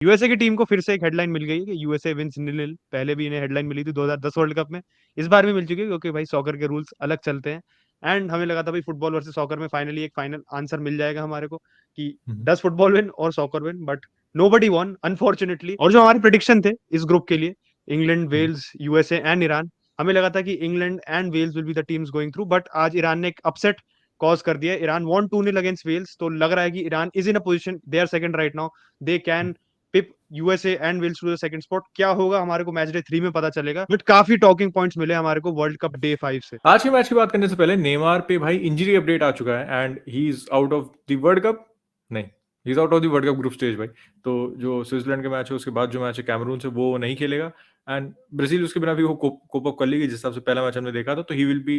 USA की team को फिर से एक हेडलाइन मिल गई है कि यूएसए विंस नील। पहले भी इन्हें हेडलाइन मिली थी 2010 वर्ल्ड कप में, इस बार भी मिल चुकी है क्योंकि भाई सॉकर के रूल्स अलग चलते हैं। एंड हमें लगा था भाई फुटबॉल वर्सेस सॉकर में फाइनली एक फाइनल आंसर मिल जाएगा हमारे को कि हम्म। डस फुटबॉल विन और soccer win, but nobody won unfortunately. और जो हमारी प्रिडिक्शन थे इस ग्रुप के लिए, England, hmm. Wales, USA and Iran, हमें लगा था कि England and Wales will be the teams going through, but आज ईरान ने एक अपसेट कॉज कर दिया। ईरान वॉन 2-0 अगेंस्ट वेल्स, तो लग रहा है कि Iran is in a position, they are second right now, they can pip USA and Wales to the second spot. क्या होगा हमारे को मैच डे 3 में पता चलेगा, बट काफी टॉकिंग पॉइंट्स मिले हमारे को वर्ल्ड कप डे 5 से। आज के मैच की बात करने से पहले नेमार पे भाई इंजरी अपडेट आ चुका है and he is out of the world cup. नहीं, he is out of the world cup group stage भाई। तो जो स्विट्जरलैंड का मैच है उसके बाद जो मैच है कैमरून से, वो नहीं खेलेगा। एंड ब्राजील उसके बिना भी वो कोप अप कर लेगी जिस हिसाब से पहला मैच हमने देखा था। तो he will be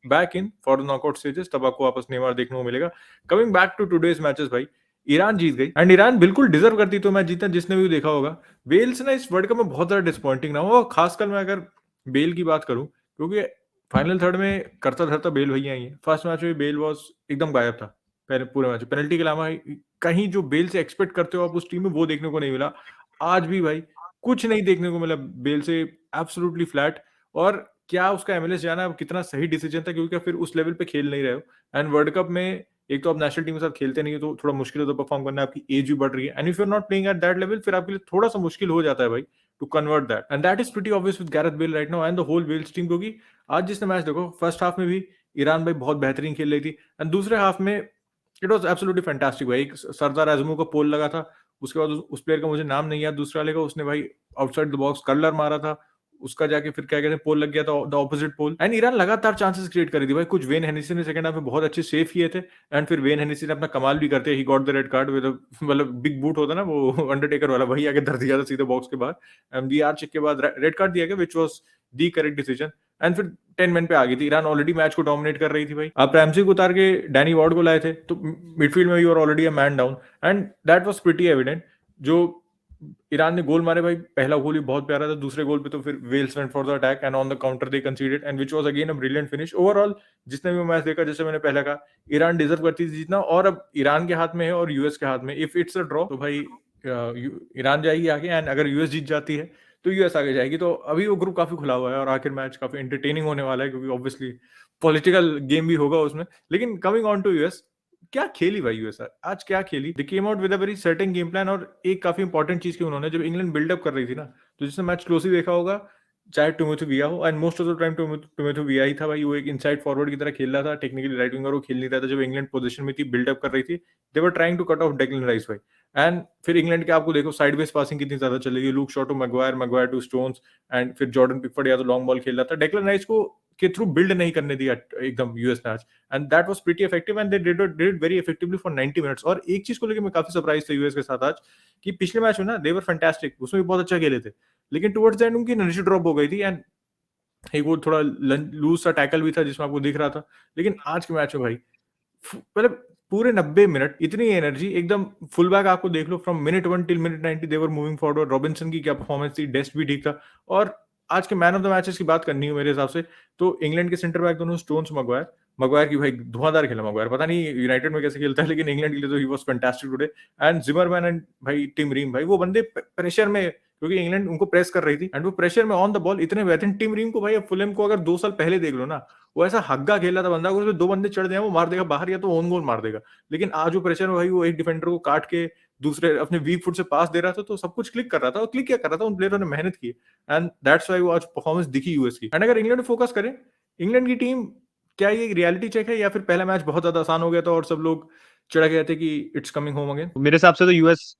back in for the knockout stages, तब आपको वापस नेमार देखने को मिलेगा। Coming back to today's matches भाई, ईरान जीत गई एंड ईरान बिल्कुल डिजर्व करती तो मैच जीता, जिसने भी देखा होगा। वेल्स ना इस वर्ल्ड कप में बहुत ज्यादा डिसअपॉइंटिंग ना हो, खासकर मैं अगर बेल की बात करूं, क्योंकि फाइनल थर्ड में करता धरता बेल भैया ही है। फर्स्ट मैच में बेल वॉज एकदम गायब था, पहले पूरे मैच पेनल्टी के अलावा कहीं जो बेल से एक्सपेक्ट करते हो आप उस टीम में, वो देखने को नहीं मिला। आज भी भाई कुछ नहीं देखने को मिला बेल से, एब्सोल्युटली फ्लैट। और क्या उसका एमएलएस जाना अब कितना सही डिसीजन था, क्योंकि फिर उस लेवल पे खेल नहीं रहे हो। एंड वर्ल्ड कप में एक तो आप नेशनल टीम के साथ खेलते नहीं हो तो थोड़ा मुश्किल होता है परफॉर्म करना, आपकी एज भी बढ़ रही है and if you are not playing at that level, फिर आपके लिए थोड़ा सा मुश्किल हो जाता है भाई to convert that. And that is pretty obvious with Gareth Bale right now and the whole Wales team, क्योंकि आज जिसने मैच देखो, फर्स्ट हाफ में भी ईरान भाई बहुत बेहतरीन खेल रही थी एंड दूसरे हाफ में इट वाज एब्सोल्युटली फैंटास्टिक भाई। एक सरदार आजमू का पोल लगा था, उसके बाद उस प्लेयर का मुझे नाम नहीं याद, दूसरा वाले का, उसने भाई आउटसाइड द बॉक्स कर्लर मारा था, उसका जाके फिर क्या कहते हैं पोल लग गया था, the opposite pole. And Iran लगातार चांसेस क्रिएट कर रही थी भाई। कुछ वेन हेनिसी ने सेकंड हाफ में बहुत अच्छे सेव किए थे एंड फिर वेन हेनिसी ने अपना कमाल भी करते, he got the red card with, मतलब बिग बूट होता ना वो अंडरटेकर वाला, वही आके धर दिया था सीधे बॉक्स के बाहर। वीआर चेक के बाद रेड कार्ड दिया गया, which was the correct decision. And फिर 10 मैन पे आ गई थी ईरान, ऑलरेडी मैच को डोमिनेट कर रही थी भाई। आप रैमसी को उतार के डैनी वार्ड को लाए थे, तो मिडफील्ड में you are already a man down and that was pretty evident. जो ईरान ने गोल मारे भाई, पहला गोल ही बहुत प्यारा था, दूसरे गोल पे तो फिर Wales went for the attack and on the counter they conceded and which was again a brilliant finish. Overall जिसने भी मैच देखा, जैसे मैंने पहले कहा, ईरान डिजर्व करती थी जीतना, और अब ईरान के हाथ में है और यूएस के हाथ में। इफ इट्स अ ड्रॉ तो भाई ईरान जाएगी आगे, एंड अगर यूएस जीत जाती है तो यूएस आगे जाएगी। तो अभी वो ग्रुप काफी खुला हुआ है और आखिर मैच काफी एंटरटेनिंग होने वाला है, क्योंकि ऑब्वियसली पॉलिटिकल गेम भी होगा उसमें। लेकिन कमिंग ऑन टू यूएस, क्या खेली भाई यूएसआर आज, क्या खेली। They came out with a very certain game plan, और एक काफी इंपॉर्टेंट चीज की उन्होंने, जब इंग्लैंड बिल्डअप कर रही थी ना, तो जिसने मैच क्लोजली देखा होगा, चाहे टोमेथो विया हो, and most of the time Timothy Weah ही था भाई। वो एक इनसाइड फॉरवर्ड की तरह खेल रहा था, टेक्निकली राइट विंगर वो खेल नहीं रहा था जब इंग्लैंड पोजीशन में थी, बिल्डअप कर रही थी। They were trying to cut off Declan Rice भाई। एंड फिर इंग्लैंड के आपको देखो साइडवेज पासिंग कितनी ज्यादा चलेगी, Luke Shaw to Maguire, Maguire to Stones, and फिर जॉर्डन पिकफोर्ड या तो लॉन्ग बॉल खेल रहा था, डेक्लन राइस को के थ्रू बिल्ड नहीं करने दिया एकदम यूएस ने आज। And that was pretty effective and they did very effectively for 90 minutes. और एक चीज को लेकर मैं काफी सरप्राइज था यूएस के साथ आज, कि पिछले मैच में ना दे वर फैंटास्टिक, उसमें भी बहुत अच्छा खेले थे, लेकिन टुवर्ड्स द एंड उनकी एनर्जी ड्रॉप हो गई थी एंड एक वो थोड़ा लूज सा टैकल भी था जिसमें आपको दिख रहा था। लेकिन आज के मैच में भाई मतलब पूरे 90 मिनट इतनी एनर्जी, एकदम फुल बैक आपको देख लो, from minute 1 till minute 90 they were moving forward. Robinson की क्या परफॉर्मेंस थी, डेस्ट भी ठीक था। और आज के मैन ऑफ द मैचेस की बात करनी है मेरे हिसाब से, तो इंग्लैंड के सेंटर बैक दोनों स्टोन्स, मगवायर, मगवायर की भाई धुआंधार खेला मगवायर, पता नहीं यूनाइटेड में कैसे खेलता है, लेकिन इंग्लैंड के लिए तो he was fantastic today. And Zimmerman and भाई टिम रीम भाई, वो बंदे प्रेशर में, क्योंकि इंग्लैंड उनको प्रेस कर रही थी एंड वो प्रेशर में ऑन द बॉल इतने बेहतरीन। टीम रीम को भाई, अब फुलहैम को अगर 2 साल पहले देख लो ना, वो ऐसा हग्गा खेला था बंदा, अगर उसमें 2 बंदे चढ़ जाए वो मार देगा बाहर, या तो ओन गोल मार देगा। लेकिन आज वो प्रेशर में भाई, वो एक डिफेंडर को काट के दूसरे अपने वीक फुट से पास दे रहा था, तो सब कुछ क्लिक कर रहा था। और क्लिक क्या कर रहा था, उन प्लेयरों ने मेहनत की एंड दैट्स व्हाई वो आज परफॉर्मेंस दिखी यूएस की। एंड अगर इंग्लैंड फोकस करें, इंग्लैंड की टीम, क्या ये रियलिटी चेक है या फिर पहला मैच बहुत ज्यादा आसान हो गया था और सब लोग चिढ़ गए थे कि इट्स कमिंग होम अगेन। मेरे हिसाब से तो यूएस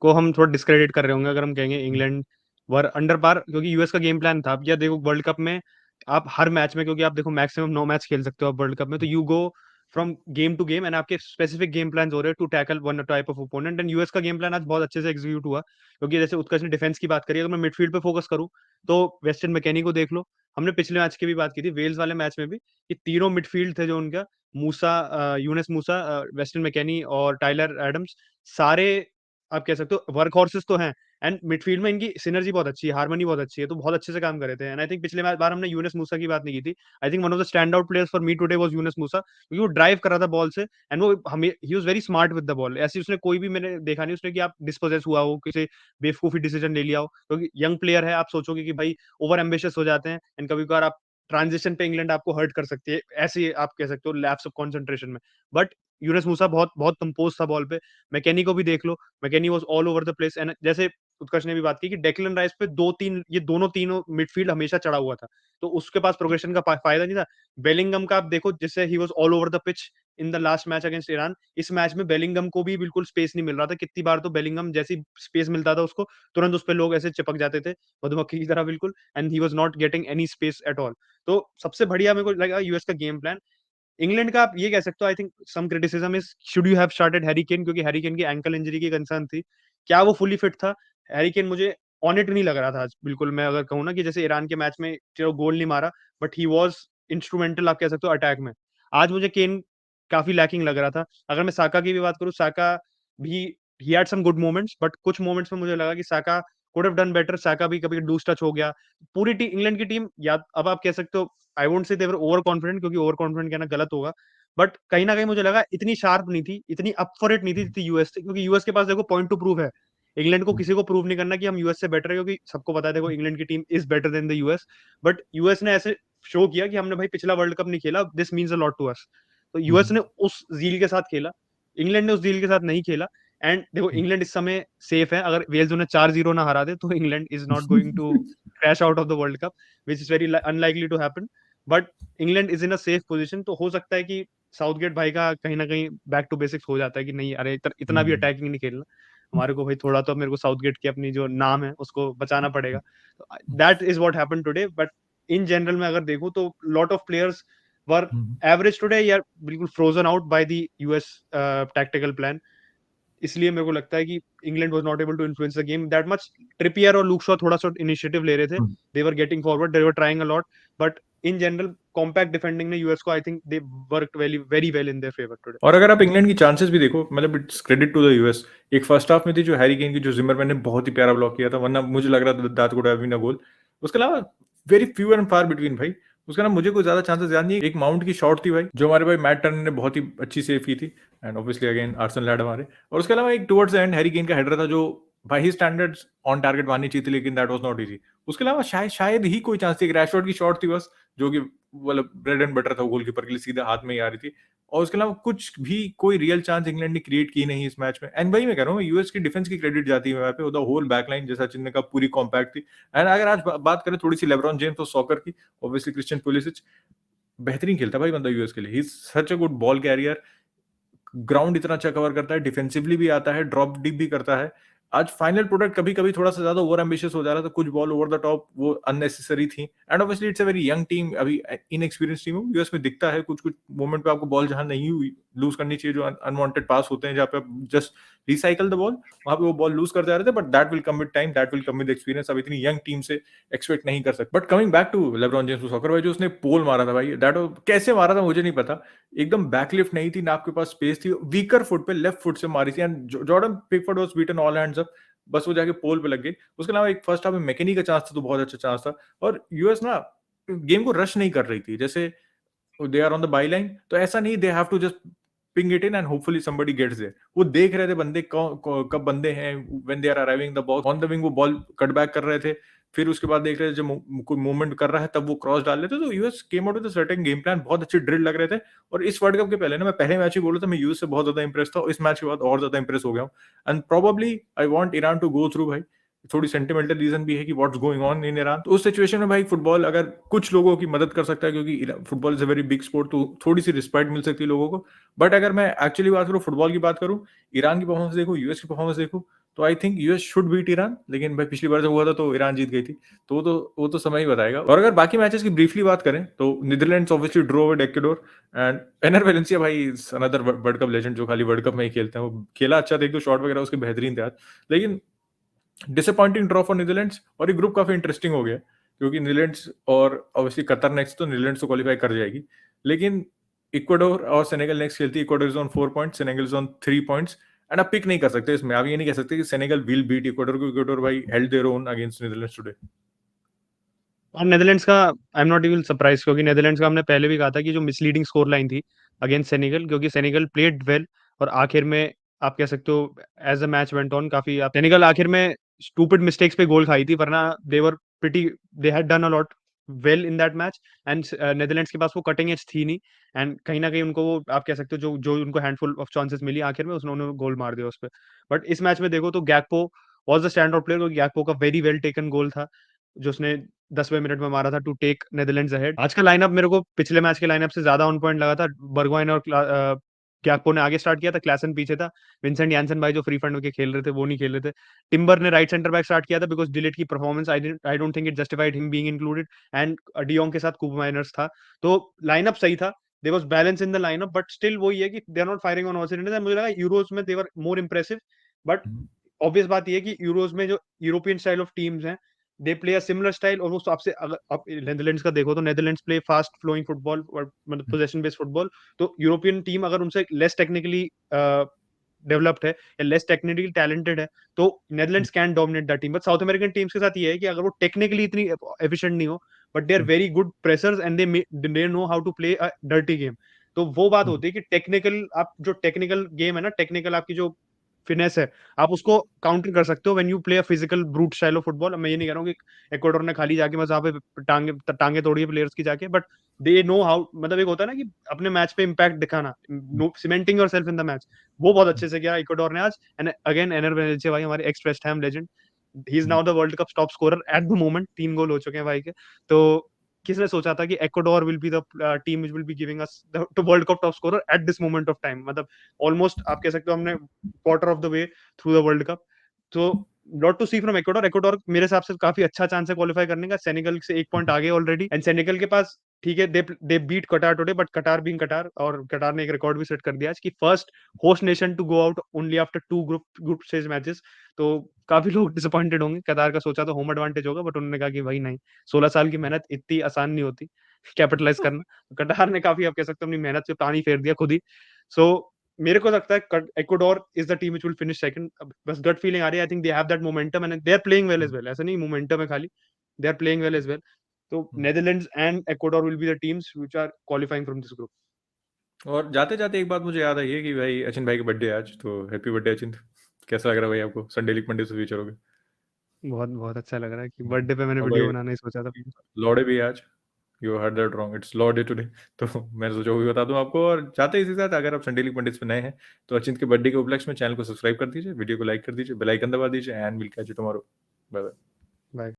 को हम थोड़ा डिस्क्रेडिट कर रहे होंगे अगर हम कहेंगे इंग्लैंड वर अंडर पार, क्योंकि यूएस का गेम प्लान था। अब या देखो वर्ल्ड कप में आप हर मैच में, क्योंकि आप देखो मैक्सिमम 9 मैच खेल सकते हो आप वर्ल्ड कप में, तो you go from game to game and आपके स्पेसिफिक गेम प्लान हो रहे हैं to tackle one type of opponent. And US का गेम प्लान आज बहुत अच्छे से एग्जीक्यूट हुआ, क्योंकि जैसे उत्कर्ष ने डिफेंस की बात करी, अगर मैं मिडफील्ड पे फोकस करूँ तो वेस्टर्न मैकेनी को देख लो। हमने पिछले मैच की भी बात की थी, वेल्स वाले मैच में भी, कि तीनों मिडफील्ड थे जो उनका, मूसा, यूनस मूसा, वेस्टर्न मैकेनी और टाइलर एडम्स, सारे आप कह सकते हो वर्क हॉर्सेस तो हैं, एंड मिडफील्ड में इनकी सिनर्जी बहुत अच्छी है, हार्मनी बहुत अच्छी है, तो बहुत अच्छे से काम कर रहे थे। एंड आई थिंक पिछले बार हमने यूनुस मूसा की बात नहीं की थी। I think one of the stand out players for me today was Yunus Musah, क्योंकि वो ड्राइव कर रहा था बॉल से, एंड वो हमें he was very smart with the ball. ऐसी उसने कोई भी मैंने देखा नहीं उसने कि आप डिस्पोजेस हुआ हो, किसी बेवकूफी डिसीजन ले लिया हो, क्योंकि यंग प्लेयर है, आप सोचोगे कि भाई ओवर एम्बिशियस हो जाते हैं, एंड कभी कभार आप ट्रांजिशन पे इंग्लैंड आपको हर्ट कर सकती है, ऐसे आप कह सकते हो लैप्स ऑफ कंसंट्रेशन में। बट यूनुस मूसा बहुत बहुत कंपोज था बॉल पे। मैकेनी को भी देख लो, McKennie was all over the place. And जैसे उत्कर्ष ने भी बात की कि डेक्लन राइस पे दो तीन ये दोनों तीनों मिडफील्ड हमेशा चढ़ा हुआ था, तो उसके पास प्रोग्रेशन का फायदा नहीं था। बेलिंगम का आप देखो, जिससे he was all over the pitch in the last match against Iran, इस मैच में बेलिंगम को भी बिल्कुल स्पेस नहीं मिल रहा था। कितनी बार तो बेलिंगम जैसी स्पेस मिलता था उसको, तुरंत उस पर लोग ऐसे चिपक जाते थे मधुमक्खी की तरह बिल्कुल, and he was not getting any space at all. तो सबसे बढ़िया मेरे को लगा यूएस का गेम प्लान। इंग्लैंड का आप ये कह सकते हो, I think some criticism is should you have started Harry Kane, क्योंकि हैरी केन की एंकल इंजरी की कंसर्न थी। क्या वो फुली फिट था? हैरी केन मुझे ऑन इट नहीं लग रहा था आज बिल्कुल। मैं अगर कहूँ ना कि जैसे ईरान के मैच में चलो गोल नहीं मारा, बट ही वाज इंस्ट्रूमेंटल, आप कह सकते हो अटैक में। आज मुझे केन काफी लैकिंग लग रहा था। अगर मैं साका की भी बात करूँ, साका भी he had some good moments, but कुछ मोमेंट्स में मुझे लगा कि Saka could have done better. Saka भी कभी लूज टच हो गया। पूरी टीम, इंग्लैंड की टीम, या अब आप कह सकते हो, I won't say they were over confident, क्योंकि ओवर कॉन्फिडेंट कहना गलत होगा, बट कहीं ना कहीं मुझे लगा इतनी शार्प नहीं थी, इतनी अप फॉर इट नहीं थी जितनी यूएस थी, क्योंकि यूएस के पास देखो पॉइंट टू प्रूव है। इंग्लैंड को किसी को प्रूव नहीं करना कि हम यूएस से बेटर है, क्योंकि सबको पता है देखो इंग्लैंड की team is better than the US. But US ने ऐसे शो किया कि हमने भाई पिछला वर्ल्ड कप नहीं खेला, this means a lot to us. तो यूएस ने उस जील के साथ खेला, इंग्लैंड ने उस जील के साथ नहीं खेला। एंड देखो इंग्लैंड इस समय सेफ है, अगर वेल्स उन्हें 4-0 ना हरा दे तो England is not going to crash out of the world cup, which is very unlikely to happen. But England is in a safe position, तो हो सकता है कि साउथगेट भाई का कहीं ना कहीं बैक टू बेसिक्स हो जाता है कि नहीं, अरे इतना भी अटैकिंग नहीं खेलना हमारे को भाई, थोड़ा तो मेरे को साउथगेट की अपनी जो नाम है उसको बचाना पड़ेगा। That is what happened today. But in general में अगर देखूं तो lot of players were average today, या बिल्कुल frozen out by the US tactical plan. इसलिए मेरे को लगता है कि England was not able to influence the game that much. Trippier और लूक शॉ थोड़ा सा इनिशिएटिव ले रहे थे, they were getting forward, they were trying a lot, but in general compact defending ने यूएस को I think they worked very very well in their favour today. और अगर आप इंग्लैंड की चांसेस भी देखो, मतलब it's credit to the US. एक फर्स्ट हाफ में थी जो हैरी केन की, जो जिमरमैन ने बहुत ही प्यारा ब्लॉक किया था, वरना मुझे लग रहा था that could have been a goal. उसके अलावा very few and far between भाई। उसका ना मुझे कोई ज्यादा चांसेस याद नहीं। एक माउंट की शॉट थी भाई, जो हमारे भाई मैट टर्नर ने बहुत ही अच्छी सेव की थी, and obviously again Arsenal had हमारे। और उसके अलावा एक towards the end Harry Kane का हेडर था, जो by his standards on target मारनी चाहिए थी, लेकिन दैट वाज नॉट इजी। उसके अलावा शायद ही कोई चांस थी। एक रैशफोर्ड की शॉट थी बस, जो कि मतलब ब्रेड एंड बटर था गोलकीपर के लिए, सीधा हाथ में ही आ रही थी। और उसके अलावा कुछ भी कोई रियल चांस इंग्लैंड ने क्रिएट की नहीं इस मैच में। एंड भाई मैं कह रहा हूँ यूएस की डिफेंस की क्रेडिट जाती है वहाँ पे, द होल बैकलाइन, जैसा चिन्ह का पूरी कॉम्पैक्ट थी। एंड अगर आज बात करें थोड़ी सी लेब्रॉन जेम्स और सॉकर की, ऑब्वियसली क्रिश्चियन पुलिसिच बेहतरीन खेलता भाई बंदा यूएस के लिए। He is such a good ball carrier, ground इतना अच्छा कवर करता है, डिफेंसिवली भी आता है, ड्रॉप डीप भी करता है। आज फाइनल प्रोडक्ट कभी कभी थोड़ा सा ज्यादा ओवर एम्बिशियस हो जा रहा था, कुछ बॉल ओवर द टॉप वो अननेसेसरी थी। And obviously it's a very young team, अभी इनएक्सपीरियंस टीम है। यूएस में दिखता है कुछ कुछ मोमेंट पे आपको बॉल जहां नहीं लूज करनी चाहिए, जो अनवांटेड पास होते हैं जहां पे आप जस्ट रिसाइकल द बॉल, वहां पे वो बॉल लूज कर जा रहे थे। But that will come with time, that will come with experience. अब इतनी यंग टीम से एक्सपेक्ट नहीं कर सकते। But coming back to LeBron James soccer भाई, जो उसने पोल मारा था भाई, दैट कैसे मारा था मुझे नहीं पता। एकदम बैकलिफ्ट नहीं थी ना, आपके पास स्पेस थी, वीकर फुट पे लेफ्ट फुट से मारी थी, and Jordan Pickford was beaten all hands up, बस वो जाके पोल पे लग गई। उसके अलावा एक फर्स्ट हाफ में मैकेनी का चांस था, तो बहुत अच्छा चांस था। और यूएस ना गेम को रश नहीं कर रही थी, जैसे they are on the by line, तो ऐसा नहीं they have to just ping it in and hopefully somebody gets there. वो देख रहे थे बंदे कब बंदे हैं, when they are arriving the box on the wing, वो बॉल कट बैक कर रहे थे। फिर उसके बाद देख रहे थे जब कोई मूवमेंट कर रहा है तब वो क्रॉस डाल लेते। तो US came out with a certain game plan, बहुत अच्छे ड्रिल लग रहे थे। और इस वर्ल्ड कप के पहले ना, मैं पहले मैच ही बोला था, मैं यूएस से बहुत ज्यादा इंप्रेस था, और इस मैच के बाद और ज्यादा इंप्रेस हो गया हूँ। And probably I want Iran to go through भाई। थोड़ी सेंटिमेंटल रीजन भी है कि what's going on in Iran. तो उस सिचुएशन में भाई फुटबॉल अगर कुछ लोगों की मदद कर सकता है, क्योंकि football is a very big sport, तो थोड़ी सी रिस्पेक्ट मिल सकती है लोगों को। बट अगर मैं एक्चुअली बात करूँ, फुटबॉल की बात करूँ, ईरान की परफॉर्मेंस देखो, यूएस की परफॉर्मेंस देखो, तो I think US should beat Iran. लेकिन भाई पिछली बार जब हुआ था तो ईरान जीत गई थी, तो वो तो समय ही बताएगा। और अगर बाकी मैचेस की ब्रीफली बात करें तो Netherlands obviously draw with Ecuador, and Enner Valencia भाई अनदर वर्ल्ड कप लेजेंड, जो खाली वर्ल्ड कप में ही खेलते हैं। वो खेला अच्छा था, एक दो शॉट वगैरह उसके बेहतरीन थे आज। लेकिन डिसअपॉइंटिंग ड्रॉ फॉर नीदरलैंड्स। और ये ग्रुप काफी इंटरेस्टिंग हो गया, क्योंकि नीदरलैंड्स और ऑब्वियसली कतर नेक्स्ट, तो नीदरलैंड्स तो क्वालिफाई कर जाएगी। लेकिन इक्वाडोर और सेनेगल नेक्स्ट खेलती है। Ecuador is on 4 points, Senegal is on 3 points, and आप पिक नहीं कर सकते इसमें, आप ये नहीं कह सकते कि सेनेगल विल बीट इक्वाडोर, को इक्वाडोर भाई held their own against Netherlands today. और नेदरलैंड्स का I am not even surprise, क्योंकि नेदरलैंड्स का हमने पहले भी कहा था कि जो मिसलीडिंग स्कोर लाइन थी अगेंस्ट सेनेगल, क्योंकि सेनेगल प्लेड वेल और आखिर में आप कह सकते हो as a match went on काफी सेनेगल आखिर में स्टूपिड मिस्टेक्स पे गोल खाई थी, वरना they were pretty, they had done a lot well in that match. And Netherlands के पास वो कटिंग एज थी नहीं, एंड कहीं ना कहीं उनको वो आप कह सकते हो जो जो उनको हैंडफुल ऑफ चांसेस मिली आखिर में उन्होंने गोल मार दिया उस पर। बट इस मैच में देखो तो Gakpo was the stand out player, क्योंकि गैक्पो का वेरी वेल टेकन गोल था जो उसने 10वें मिनट में मारा था टू टेक नेदरलैंड्स अहेड। आज का लाइनअप मेरे को पिछले मैच के लाइनअप से ज्यादा ऑन पॉइंट लगा था। बर्गवाइन और गैक्पो ने आगे स्टार्ट किया था, क्लासन पीछे था, विंसेंट यानसन भाई जो फ्री फंड के खेल रहे थे वो नहीं खेल रहे थे। टिम्बर ने राइट सेंटर बैक स्टार्ट किया था बिकॉज डिलीट की performance I don't think it justified him being included, and de Jong के साथ कूप माइनर्स था। तो लाइनअप सही था, there was balance in the lineup, but still वही है कि they are not firing on all cylinders. मुझे लगा यूरोज में they were more impressive, but obvious बात ये है कि यूरोज में जो यूरोपियन स्टाइल ऑफ टीम्स हैं they play a similar style, और वो आपसे अगर आप नेदरलैंड्स का देखो तो Netherlands play fast flowing football और मतलब पोजेशन बेस्ड फुटबॉल। तो यूरोपियन टीम अगर उनसे लेस टेक्निकली डेवलप्ड है या लेस टेक्निकली टैलेंटेड है तो Netherlands can dominate that team. But south American teams के साथ ये है कि अगर वो टेक्निकली इतनी एफिशिएंट नहीं हो but they are very good pressers and they know how to play a dirty game. तो वो बात होती है कि टेक्निकल आप जो टेक्निकल गेम है ना, टेक्निकल आपकी जो फिनेस है, आप उसको काउंटर कर सकते हो when you play a physical brute style of football. मैं ये नहीं कह रहा हूँ कि इक्वाडोर ने खाली जाके बस वहां पे टांगे तोड़ी है प्लेयर्स की जाके, बट दे नो हाउ, मतलब एक होता है ना कि अपने मैच पे इम्पैक्ट दिखाना, cementing yourself in the match, वो बहुत अच्छे से किया इक्वाडोर ने आज। एंड अगेन एनर वेनेल्चे भाई हमारे x West Ham legend, he is now the world cup top scorer at the moment, 3 गोल हो चुके हैं भाई के। तो किसने सोचा था कि Ecuador will be the team which will be giving us the world cup top scorer at this moment of time, मतलब ऑलमोस्ट आप कह सकते हो हमने quarter of the way through the world cup. तो lot to see from Ecuador. Ecuador मेरे हिसाब से काफी अच्छा चांस है क्वालिफाई करने का, सेनेगल से 1 पॉइंट आगे ऑलरेडी, एंड सेनेगल के पास ठीक है दे बीट कटार टुडे, बट कटार बीइंग कटार, और कटार ने एक रिकॉर्ड भी सेट कर दिया आज कि first host nation to go out only after 2 group stage matches. तो काफी लोग डिसअपॉइंटेड होंगे, कतार का सोचा तो होम एडवांटेज होगा, बट उन्होंने कहा कि भाई नहीं, 16 साल की मेहनत इतनी आसान नहीं होती कैपिटलाइज करना। तो कटार ने काफी आप कह सकते हो अपनी मेहनत से पानी फेर दिया खुद ही। सो मेरे को लगता है Ecuador is the team which will finish second. बस गट फीलिंग आ रही है, I think they have that momentum and they are playing well as well, ऐसा नहीं मोमेंटम है खाली, they are playing well as well. तो Netherlands and Ecuador will be the teams which are qualifying from this group. और जाते जाते एक बात मुझे याद आई है कि भाई अचिन भाई का बर्थडे है आज, तो हैप्पी बर्थडे अचिन। कैसा लग रहा है भाई आपको संडे लीग मंडे से फ्यूचर हो गए? बहुत बहुत अच्छा लग रहा है कि बर्थडे पे मैंने और वीडियो भाई बनाना ही सोचा था। लॉर्डे भी है आज, you heard that wrong, it's l'Ordre today. तो मैंने सोचा वो भी बता दूं आपको। और जाते इसी साथ अगर आप संडे लीग पंडित पे नए हैं तो अचिंत के बर्थडे के उपलक्ष्य में चैनल को सब्सक्राइब कर दीजिए, वीडियो को लाइक कर दीजिए, बेल आइकन दबा दीजिए, and will catch you tomorrow. Bye bye. Bye.